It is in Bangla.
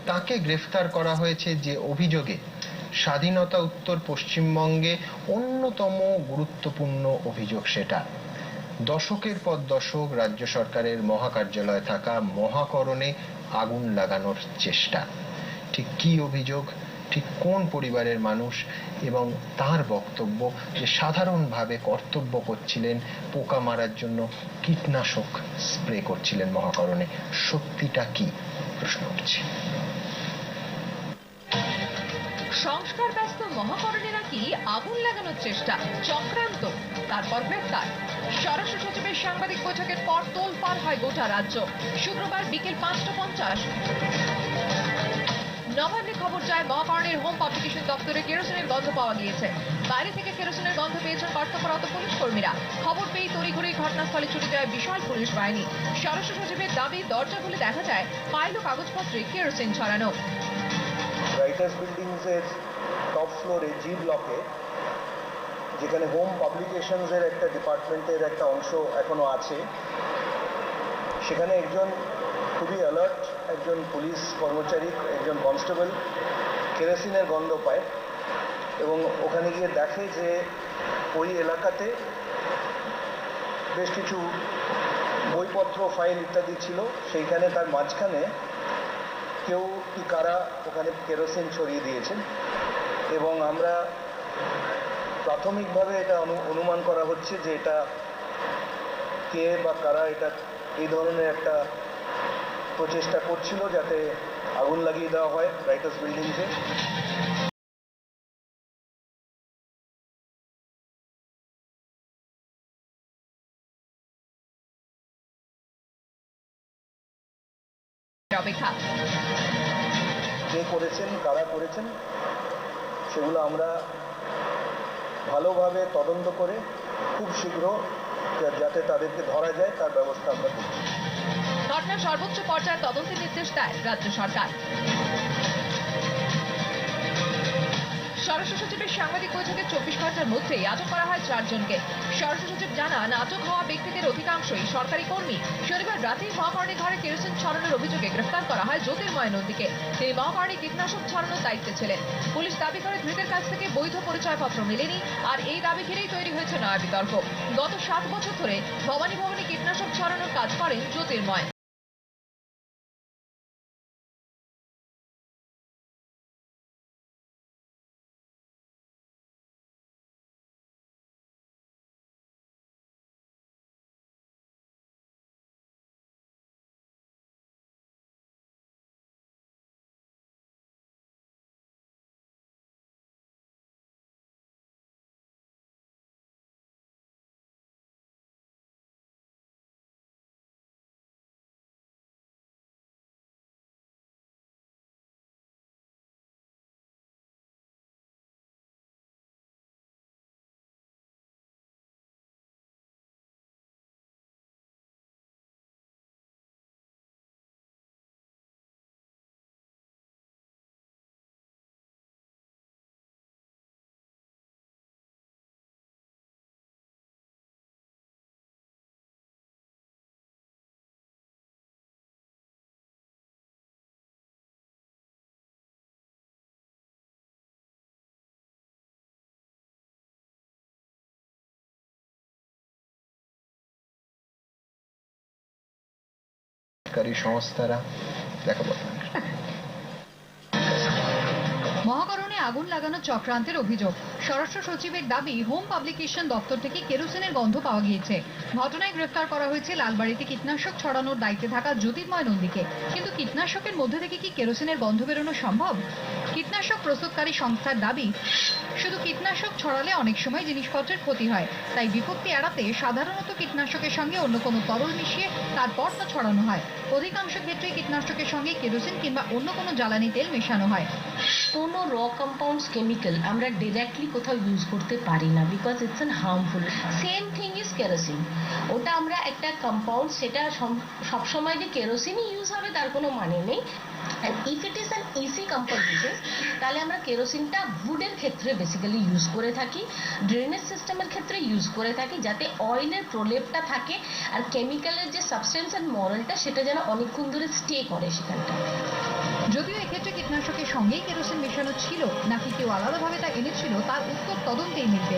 তাকে গ্রেফতার করা হয়েছে যে অভিযোগে, স্বাধীনতা উত্তর পশ্চিমবঙ্গে অন্যতম গুরুত্বপূর্ণ অভিযোগ সেটা। দশকের পর দশক রাজ্য সরকারের মহাকার্যালয়ে থাকা মহাকরণে আগুন লাগানোর চেষ্টা। ঠিক কি অভিযোগ, ঠিক কোন পরিবারের মানুষ, এবং তার বক্তব্য যে সাধারণভাবে কর্তব্য করছিলেন, পোকা মারার জন্য কীটনাশক স্প্রে করছিলেন মহাকরণে, সত্যিটা কি প্রশ্ন উঠছে। সংস্কার ব্যস্ত মহাকরণে নাকি আগুন লাগানোর চেষ্টা, চক্রান্ত, তারপর গ্রেফতার। স্বরাষ্ট্র সচিবের সাংবাদিক বৈঠকের পর তোলপাড় হয় গোটা রাজ্য। শুক্রবার বিকেল 5:50 নবান্নে খবর যায় মহাকরণের হোম পাবলিকেশন দপ্তরে কেরোসিনের গন্ধ পাওয়া গিয়েছে। বাইরে থেকে কেরোসিনের গন্ধ পেয়েছেন কর্তব্যরত পুলিশ কর্মীরা। খবর পেয়ে তড়িঘড়ি ঘটনাস্থলে ছুটে যায় বিশাল পুলিশ বাহিনী। স্বরাষ্ট্র সচিবের দাবি, দরজা খুলে দেখা যায় ফাইল ও কাগজপত্রে কেরোসিন ছড়ানো। রাইটার্স বিল্ডিংস এর টপ ফ্লোরে জি ব্লকে, যেখানে হোম পাবলিকেশনস এর একটা ডিপার্টমেন্টের একটা অংশ এখনো আছে, সেখানে একজন খুবই অ্যালার্ট একজন পুলিশ কর্মচারী, একজন কনস্টেবল কেরোসিনের গন্ধ পায় এবং ওখানে গিয়ে দেখে যে ওই এলাকাতে বেশ কিছু বইপত্র, ফাইল ইত্যাদি ছিল। সেইখানে তার মাঝখানে কেউ কি কারা ওখানে কেরোসিন ছড়িয়ে দিয়েছেন এবং আমরা প্রাথমিকভাবে এটা অনুমান করা হচ্ছে যে এটা কে বা কারা এটা এই ধরনের একটা প্রচেষ্টা করছিল যাতে আগুন লাগিয়ে দেওয়া হয় রাইটার্স বিল্ডিংসে। কে করেছেন, কারা করেছেন, সেগুলো আমরা ভালোভাবে তদন্ত করে খুব শীঘ্র যাতে তাদেরকে ধরা যায় তার ব্যবস্থা আমরা করছি। ঘটনার সর্বোচ্চ পর্যায়ে তদন্তের নির্দেশ দেয় রাজ্য সরকার। স্বরাষ্ট্র সচিবের সাংবাদিক বৈঠকে 24 ঘন্টার মধ্যেই আটক করা হয় 4 জনকে। স্বরাষ্ট্র সচিব জানান, আটক হওয়া ব্যক্তিদের অধিকাংশই সরকারি কর্মী। শনিবার রাতেই মহাকরণে ঘরে কেরোসিন ছড়ানোর অভিযোগে গ্রেফতার করা হয় জ্যোতির্ময় নন্দীকে। তিনি মহাকরণে কীটনাশক ছড়ানোর দায়িত্বে ছিলেন। পুলিশ দাবি করে ধৃতের কাছ থেকে বৈধ পরিচয়পত্র মেলেনি, আর এই দাবি ঘিরেই তৈরি হয়েছে নয়া বিতর্ক। গত 7 বছর ধরে ভবানী ভবনে কীটনাশক ছড়ানোর কাজ করেন জ্যোতির্ময়। সংস্থারা দেখাবো। মহাকরণে আগুন লাগানো চক্রান্তের অভিযোগ। স্বরাষ্ট্র সচিবের দাবি, হোম পাবলিকেশন দপ্তর থেকে কেরোসিনের গন্ধ পাওয়া গিয়েছে। ঘটনায় গ্রেফতার করা হয়েছে লালবাড়িতে কীটনাশক ছড়ানোর দায়িত্বে থাকা জ্যোতির্ময় নন্দীকে। কিন্তু কীটনাশকের মধ্যে থেকে কি কেরোসিনের গন্ধ বেরোনো সম্ভব? কীটনাশক প্রস্তুতকারী সংস্থার দাবি, শুধু কীটনাশক ছড়ালে অনেক সময় জিনিসপত্রের ক্ষতি হয়, তাই বিপত্তি এড়াতে সাধারণত কীটনাশকের সঙ্গে অন্য কোনো তরল মিশিয়ে তারপর তা ছড়ানো হয়। অধিকাংশ ক্ষেত্রে কীটনাশকের সঙ্গে কেরোসিন কিংবা অন্য কোনো জ্বালানি তেল মেশানো হয়। কোনো র কম্পাউন্ডস কেমিক্যাল আমরা ডিরেক্টলি কোথাও ইউজ করতে পারি না, because it's an harmful. Same thing is kerosene. ওটা আমরা একটা কম্পাউন্ড, সেটা সবসময় যে কেরোসিনই ইউজ হবে তার কোনো মানে নেই। And if it is an easy composition, তাহলে আমরা কেরোসিনটা উডের ক্ষেত্রে বেসিক্যালি ইউজ করে থাকি, ড্রেনেজ সিস্টেমের ক্ষেত্রে ইউজ করে থাকি, যাতে অয়েলের প্রলেপটা থাকে আর কেমিক্যালের যে সাবস্টেন্স অ্যান্ড মরেলটা সেটা যেন অনেকক্ষণ ধরে স্টে করে সেখানটা। যদিও এক্ষেত্রে কীটনাশকের সঙ্গেই কেরোসিন মেশানো ছিল নাকি কেউ আলাদাভাবে তা এনেছিল তার উত্তর তদন্তেই মিলবে।